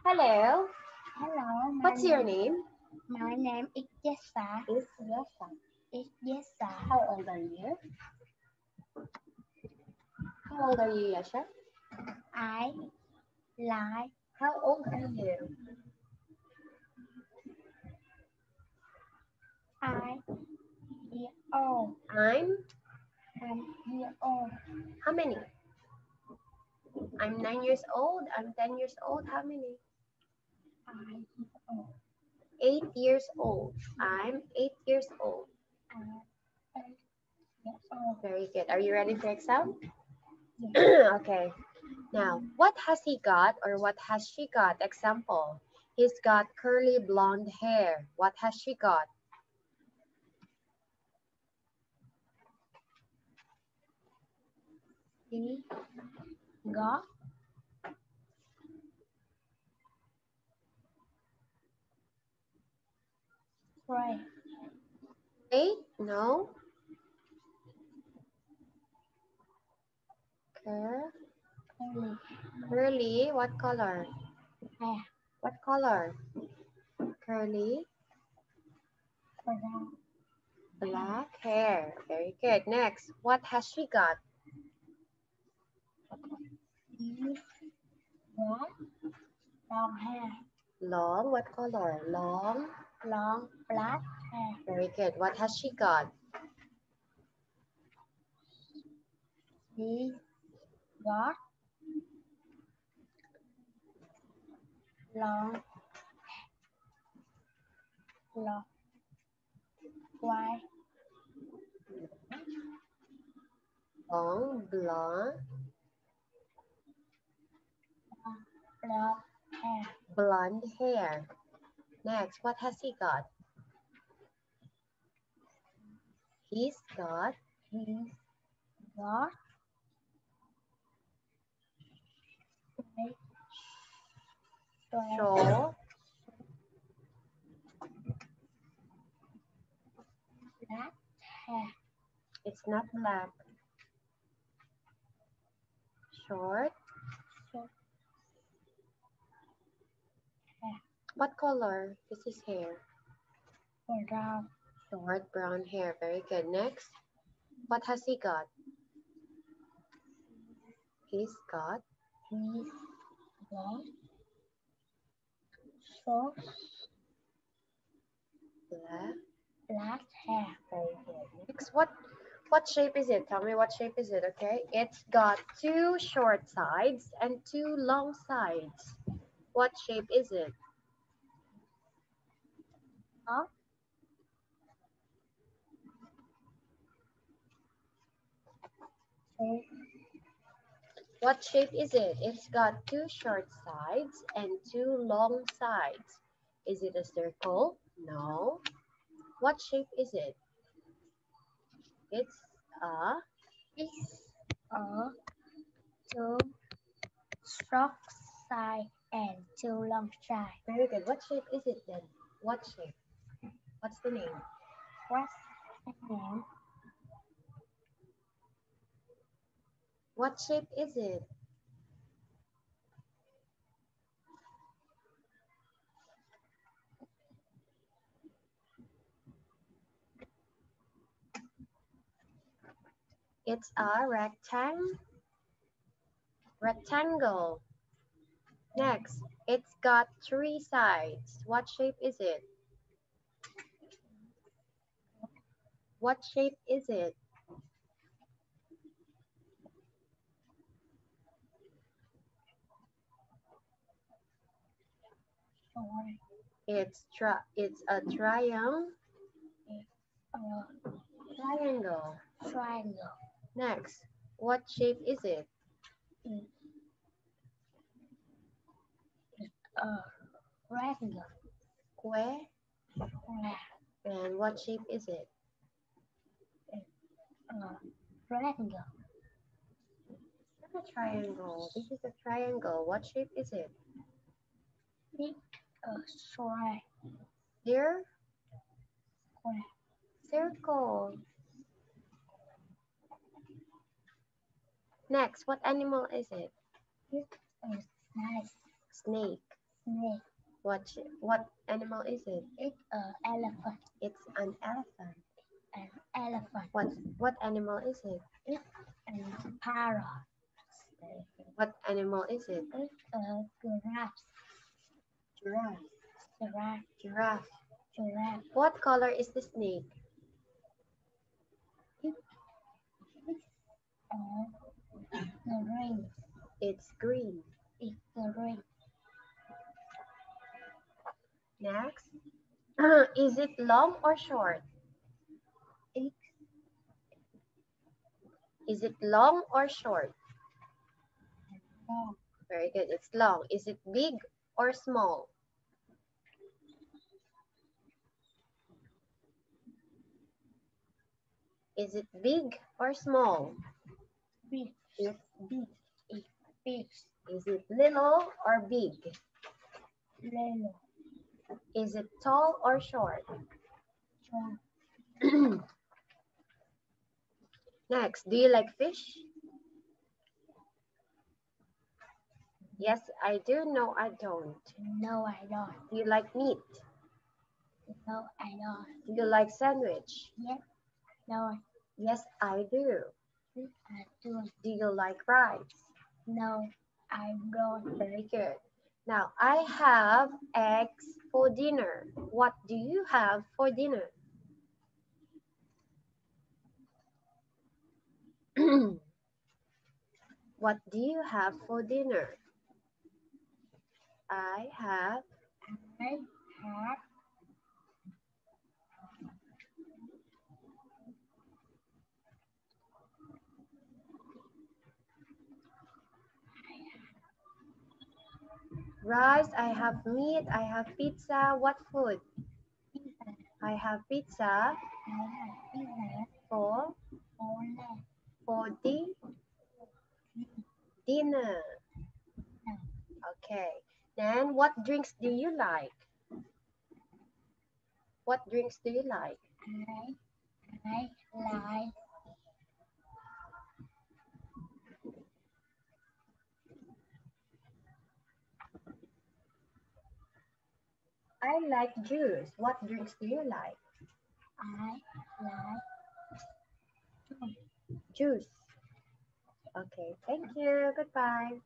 Hello. Hello. What's your name? My name is Jessa. Jessa. How old are you? How old are you, Yasha? I like How old are you? I year old. I'm Year old. how many? I'm 9 years old. I'm 10 years old. How many? I year old. 8 years old. I'm 8 years old. I 8 years old. Very good. Are you ready for exam? Yes. Okay. Now, what has he got or what has she got? Example. He's got curly blonde hair. What has she got? He got gray. Gray? No. Curly Curly. What color? hair. What color? Curly. Brown. Black hair. Very good. Next, what has she got? He got long hair. Long. What color? Long. Long black hair. Very good. What has she got? He got long white Long, blonde, blonde hair. blonde hair. Next, what has he got? He's got He got white short, black hair. it's not black, short. Short hair. What color is his hair? Brown. Short brown hair. Very good. Next, what has he got? He's got He got short black. black hair. Very good. Next, what shape is it? Tell me what shape is it, okay? It's got two short sides and two long sides. What shape is it? Huh? What shape is it? It's got two short sides and two long sides. Is it a circle? No. What shape is it? It's a It's a two short side and two long side. very good. What shape is it then? What shape? What's the name? What's the name? What shape is it? It's a rectangle. Next, it's got three sides. What shape is it? What shape is it? Sorry. It's a triangle. Triangle. Triangle. Next, what shape is it? Rectangle. Square. Square. And what shape is it? Rectangle. It's not a triangle. This is a triangle. What shape is it? It's a square. Here? Square. Circle. Next, what animal is it? It's a snake. Snake. snake. What animal is it? It's an elephant. It's an elephant. An elephant. What animal is it? It's a parrot. What animal is it? It's a giraffe. Giraffe. Giraffe. Giraffe. Giraffe. What color is the snake? The ring. It's green. It's the ring. Next. Is it long or short? Is it long or short? Long. Very good. It's long. Is it big or small? Is it big or small? Big. It's big. It's big. Is it little or big? Little. Is it tall or short? Short. Next, do you like fish? Yes, I do. No, I don't. No, I don't. Do you like meat? No, I don't. Do you like sandwich? Yes. No, Yes, I do. I do. Do you like rice? No, I don't. Very good. Now, I have eggs for dinner. What do you have for dinner? What do you have for dinner? I have rice, I have meat, I have pizza. What food? pizza. I have pizza I have pizza for for the dinner. Okay. Then what drinks do you like? What drinks do you like? I like I like juice. What drinks do you like? I like Juice. Okay, thank you. Goodbye.